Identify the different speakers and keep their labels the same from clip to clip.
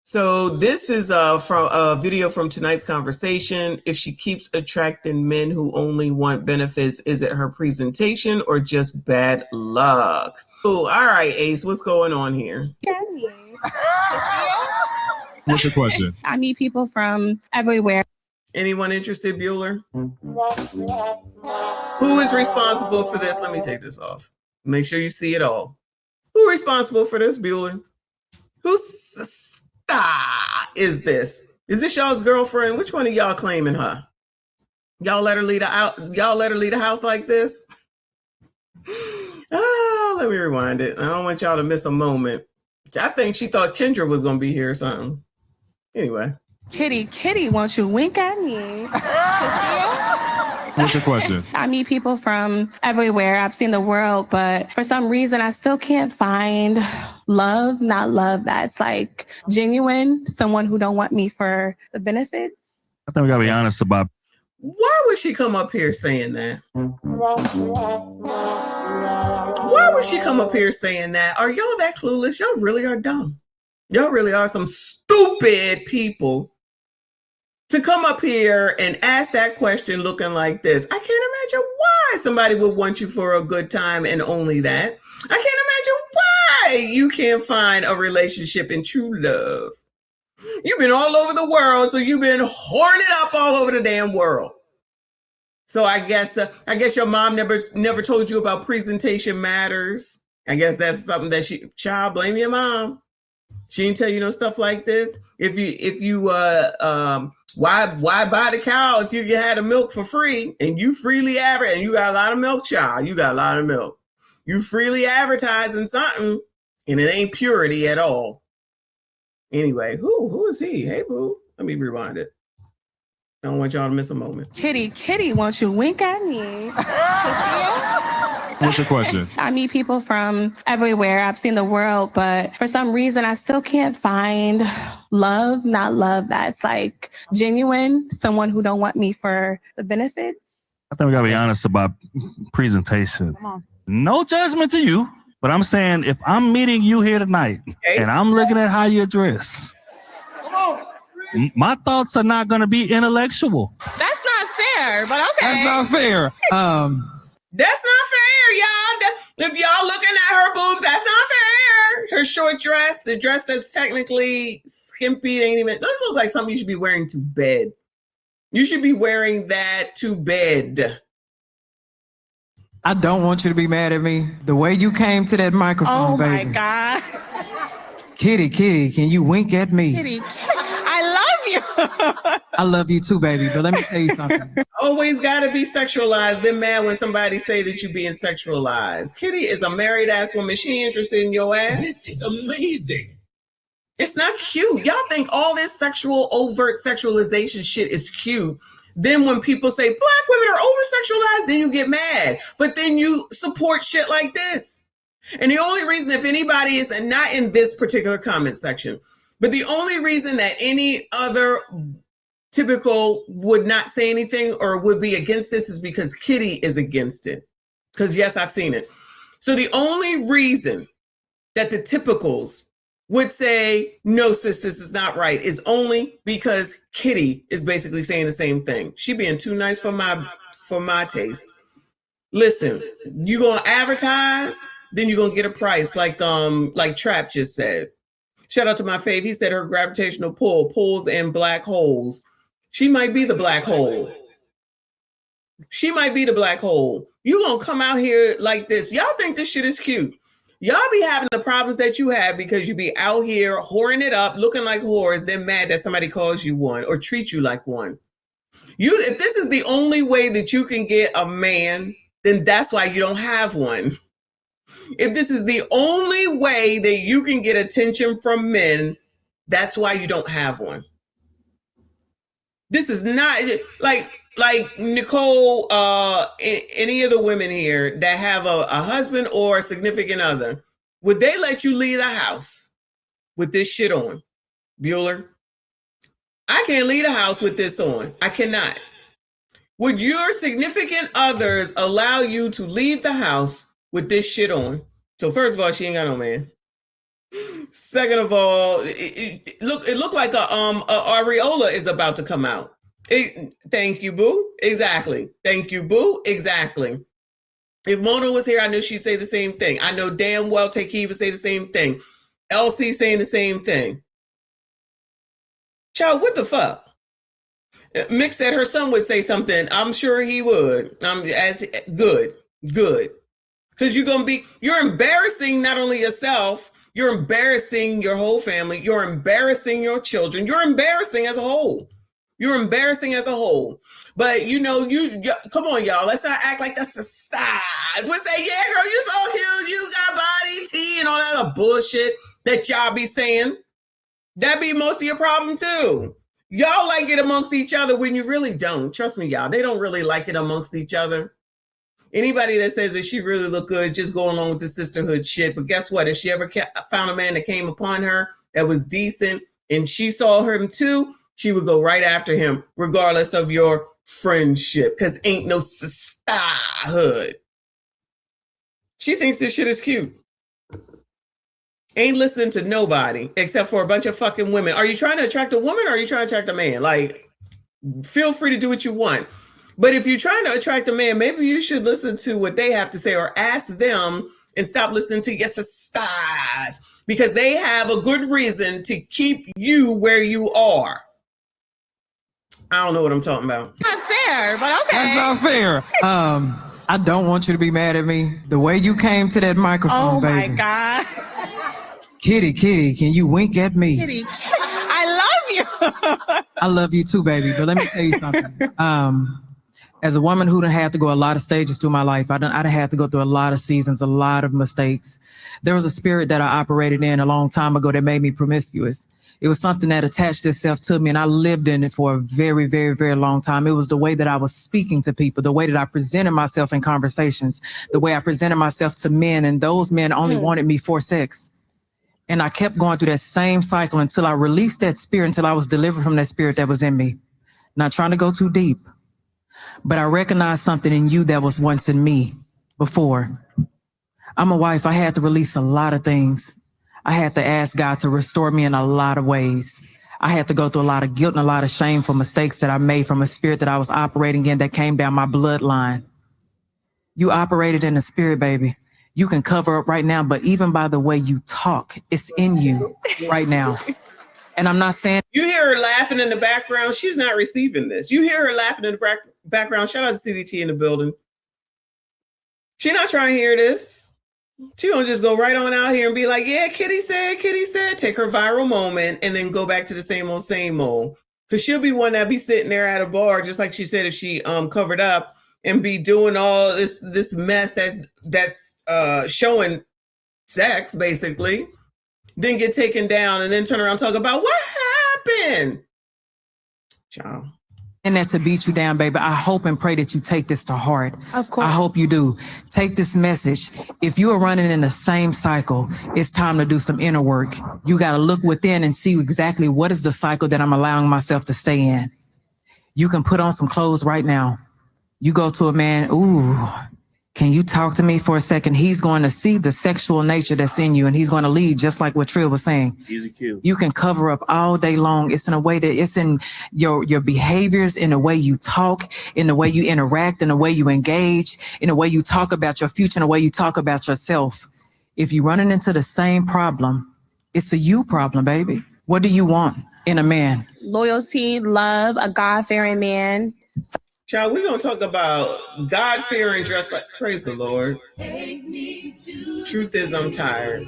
Speaker 1: So this is from a video from tonight's conversation. If she keeps attracting men who only want benefits, is it her presentation or just bad luck? Oh, all right, Ace, what's going on here?
Speaker 2: What's the question?
Speaker 3: I meet people from everywhere.
Speaker 1: Anyone interested, Bueller? Who is responsible for this? Let me take this off. Make sure you see it all. Who responsible for this, Bueller? Is this? Is this y'all's girlfriend? Which one of y'all claiming her? Y'all let her lead a house like this? Oh, let me rewind it. I don't want y'all to miss a moment. I think she thought Kendra was gonna be here or something. Anyway.
Speaker 3: Kitty, won't you wink at me?
Speaker 2: What's the question?
Speaker 3: I meet people from everywhere. I've seen the world, but for some reason, I still can't find not love that's like genuine, someone who don't want me for the benefits.
Speaker 2: I think we gotta be honest about.
Speaker 1: Why would she come up here saying that? Why would she come up here saying that? Are y'all that clueless? Y'all really are dumb. Y'all really are some stupid people to come up here and ask that question looking like this. I can't imagine why somebody would want you for a good time and only that. I can't imagine why you can't find a relationship in true love. You've been all over the world, so you've been whoring it up all over the damn world. So I guess your mom never told you about presentation matters. I guess that's something that child, blame your mom. She didn't tell you no stuff like this. Why buy the cow if you had a milk for free and you freely advertise and you got a lot of milk, child? You got a lot of milk. You freely advertising something and it ain't purity at all. Anyway, who is he? Hey, boo. Let me rewind it. I don't want y'all to miss a moment.
Speaker 3: Kitty, won't you wink at me?
Speaker 2: What's the question?
Speaker 3: I meet people from everywhere. I've seen the world, but for some reason, I still can't find not love that's like genuine, someone who don't want me for the benefits.
Speaker 2: I think we gotta be honest about presentation. Come on. No judgment to you, but I'm saying if I'm meeting you here tonight and I'm looking at how you dress, my thoughts are not going to be intellectual.
Speaker 3: That's not fair, but okay.
Speaker 4: That's not fair.
Speaker 1: That's not fair, y'all. If y'all looking at her boobs, that's not fair. Her short dress, the dress that's technically skimpy, ain't even. Those look like something you should be wearing to bed. You should be wearing that to bed.
Speaker 4: I don't want you to be mad at me. The way you came to that microphone, baby.
Speaker 3: Oh my God.
Speaker 4: Kitty, can you wink at me?
Speaker 3: Kitty, I love you.
Speaker 4: I love you too, baby. But let me tell you something.
Speaker 1: Always gotta be sexualized. Then mad when somebody say that you being sexualized. Kitty is a married ass woman. She ain't interested in your ass.
Speaker 5: This is amazing.
Speaker 1: It's not cute. Y'all think all this overt sexualization shit is cute. Then when people say black women are over-sexualized, then you get mad. But then you support shit like this. And the only reason, if anybody is, and not in this particular comment section, but the only reason that any other typical would not say anything or would be against this is because Kitty is against it. Because yes, I've seen it. So the only reason that the typicals would say, no, sis, this is not right, is only because Kitty is basically saying the same thing. She being too nice for my taste. Listen, you gonna advertise, then you're gonna get a price, like Trap just said. Shout out to my fave. He said her gravitational pull pulls in black holes. She might be the black hole. She might be the black hole. You gonna come out here like this. Y'all think this shit is cute. Y'all be having the problems that you have because you be out here whoring it up, looking like whores, then mad that somebody calls you one or treats you like one. If this is the only way that you can get a man, then that's why you don't have one. If this is the only way that you can get attention from men, that's why you don't have one. This is not like Nicole, any of the women here that have a husband or a significant other, would they let you leave the house with this shit on? Bueller, I can't leave the house with this on. I cannot. Would your significant others allow you to leave the house with this shit on? So first of all, she ain't got no man. Second of all, it looked like a areola is about to come out. Thank you, boo. Exactly. Thank you, boo. Exactly. If Mona was here, I knew she'd say the same thing. I know damn well Takee would say the same thing. Elsie saying the same thing. Child, what the fuck? Mick said her son would say something. I'm sure he would. As good. Because you're embarrassing not only yourself, you're embarrassing your whole family. You're embarrassing your children. You're embarrassing as a whole. You're embarrassing as a whole. But you come on, y'all. Let's not act like that's a stars. We say, yeah, girl, you so cute. You got body, T, and all that other bullshit that y'all be saying. That be most of your problem too. Y'all like it amongst each other when you really don't. Trust me, y'all. They don't really like it amongst each other. Anybody that says that she really look good, just go along with the sisterhood shit. But guess what? If she ever found a man that came upon her that was decent and she saw him too, she would go right after him, regardless of your friendship, because ain't no sisterhood. She thinks this shit is cute. Ain't listening to nobody except for a bunch of fucking women. Are you trying to attract a woman or are you trying to attract a man? Like, feel free to do what you want. But if you're trying to attract a man, maybe you should listen to what they have to say or ask them and stop listening to your sisters, because they have a good reason to keep you where you are. I don't know what I'm talking about.
Speaker 3: Not fair, but okay.
Speaker 4: That's not fair. I don't want you to be mad at me. The way you came to that microphone, baby.
Speaker 3: Oh my God.
Speaker 4: Kitty, can you wink at me?
Speaker 3: Kitty, I love you.
Speaker 4: I love you too, baby. But let me tell you something. As a woman who done had to go a lot of stages through my life, I done had to go through a lot of seasons, a lot of mistakes. There was a spirit that I operated in a long time ago that made me promiscuous. It was something that attached itself to me, and I lived in it for a very, very, very long time. It was the way that I was speaking to people, the way that I presented myself in conversations, the way I presented myself to men, and those men only wanted me for sex. And I kept going through that same cycle until I released that spirit, until I was delivered from that spirit that was in me. Not trying to go too deep, but I recognized something in you that was once in me before. I'm a wife. I had to release a lot of things. I had to ask God to restore me in a lot of ways. I had to go through a lot of guilt and a lot of shame for mistakes that I made from a spirit that I was operating in that came down my bloodline. You operated in the spirit, baby. You can cover up right now, but even by the way you talk, it's in you right now. And I'm not saying...
Speaker 1: You hear her laughing in the background. She's not receiving this. You hear her laughing in the background. Shout out to CDT in the building. She's not trying to hear this. She gonna just go right on out here and be like, yeah, Kitty said, take her viral moment and then go back to the same old. Because she'll be one that be sitting there at a bar, just like she said, if she covered up and be doing all this mess that's showing sex, basically, then get taken down and then turn around and talk about what happened. Ciao.
Speaker 4: And that to beat you down, baby. I hope and pray that you take this to heart.
Speaker 3: Of course.
Speaker 4: I hope you do. Take this message. If you are running in the same cycle, it's time to do some inner work. You got to look within and see exactly what is the cycle that I'm allowing myself to stay in. You can put on some clothes right now. You go to a man, ooh, can you talk to me for a second? He's going to see the sexual nature that's in you, and he's going to lead, just like what Trill was saying.
Speaker 2: Easy cue.
Speaker 4: You can cover up all day long. It's in a way that it's in your behaviors, in the way you talk, in the way you interact, in the way you engage, in the way you talk about your future, in the way you talk about yourself. If you're running into the same problem, it's a you problem, baby. What do you want in a man?
Speaker 3: Loyalty, love, a God-fearing man.
Speaker 1: Child, we're going to talk about God-fearing dress like, praise the Lord. Truth is, I'm tired.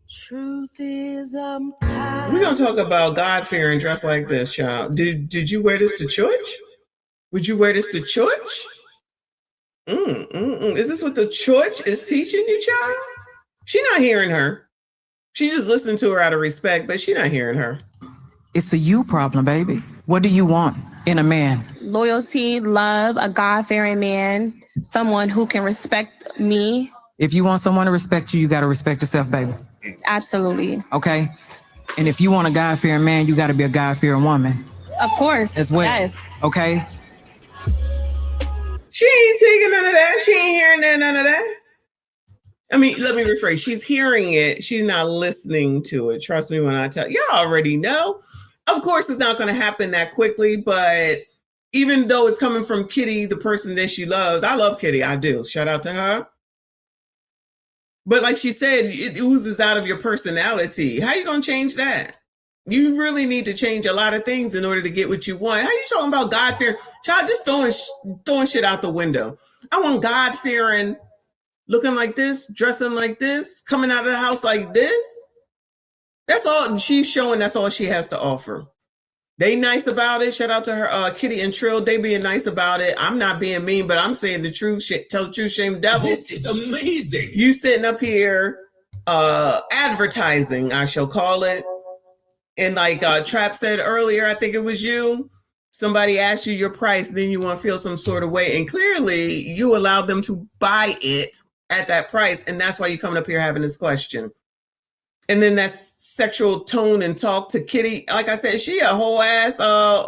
Speaker 3: Truth is, I'm tired.
Speaker 1: We're going to talk about God-fearing dress like this, child. Did you wear this to church? Would you wear this to church? Is this what the church is teaching you, child? She's not hearing her. She's just listening to her out of respect, but she's not hearing her.
Speaker 4: It's a you problem, baby. What do you want in a man?
Speaker 3: Loyalty, love, a God-fearing man, someone who can respect me.
Speaker 4: If you want someone to respect you, you got to respect yourself, baby.
Speaker 3: Absolutely.
Speaker 4: Okay? And if you want a God-fearing man, you got to be a God-fearing woman.
Speaker 3: Of course.
Speaker 4: As well.
Speaker 3: Yes.
Speaker 4: Okay?
Speaker 1: She ain't taking none of that. She ain't hearing none of that. I mean, let me rephrase. She's hearing it. She's not listening to it. Trust me when I tell you. Y'all already know. Of course, it's not going to happen that quickly, but even though it's coming from Kitty, the person that she loves, I love Kitty. I do. Shout out to her. But like she said, it oozes out of your personality. How you going to change that? You really need to change a lot of things in order to get what you want. How you talking about God-fearing? Child, just throwing shit out the window. I want God-fearing, looking like this, dressing like this, coming out of the house like this. That's all she's showing. That's all she has to offer. They nice about it. Shout out to her, Kitty and Trill. They being nice about it. I'm not being mean, but I'm saying the truth. Shit, tell the truth, shame the devil.
Speaker 5: This is amazing.
Speaker 1: You sitting up here advertising, I shall call it. And like Trap said earlier, I think it was you. Somebody asked you your price, then you want to feel some sort of way. And clearly you allowed them to buy it at that price. And that's why you're coming up here having this question. And then that sexual tone and talk to Kitty. Like I said, she a whole ass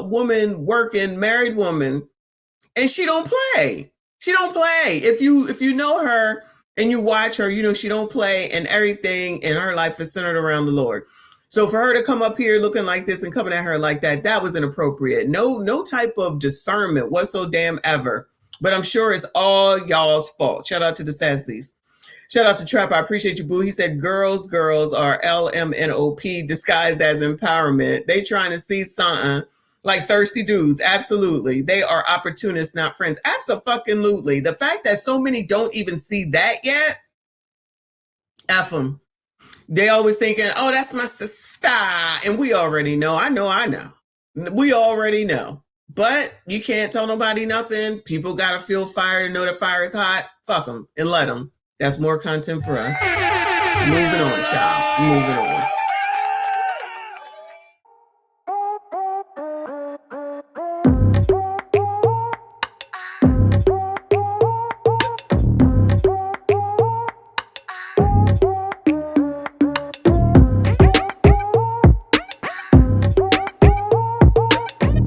Speaker 1: woman, working, married woman. And she don't play. She don't play. If you know her and you watch her, you know she don't play, and everything in her life is centered around the Lord. So for her to come up here looking like this and coming at her like that was inappropriate. No type of discernment whatsoever. But I'm sure it's all y'all's fault. Shout out to the Sassies. Shout out to Trap. I appreciate you, boo. He said girls are LMNOP disguised as empowerment. They trying to see something like thirsty dudes. Absolutely. They are opportunists, not friends. Abso-fucking-lutely. The fact that so many don't even see that yet, F them. They always thinking, oh, that's my sister. And we already know. I know. We already know. But you can't tell nobody nothing. People got to feel fire to know the fire is hot. Fuck them and let them. That's more content for us. Moving on, child. Moving on.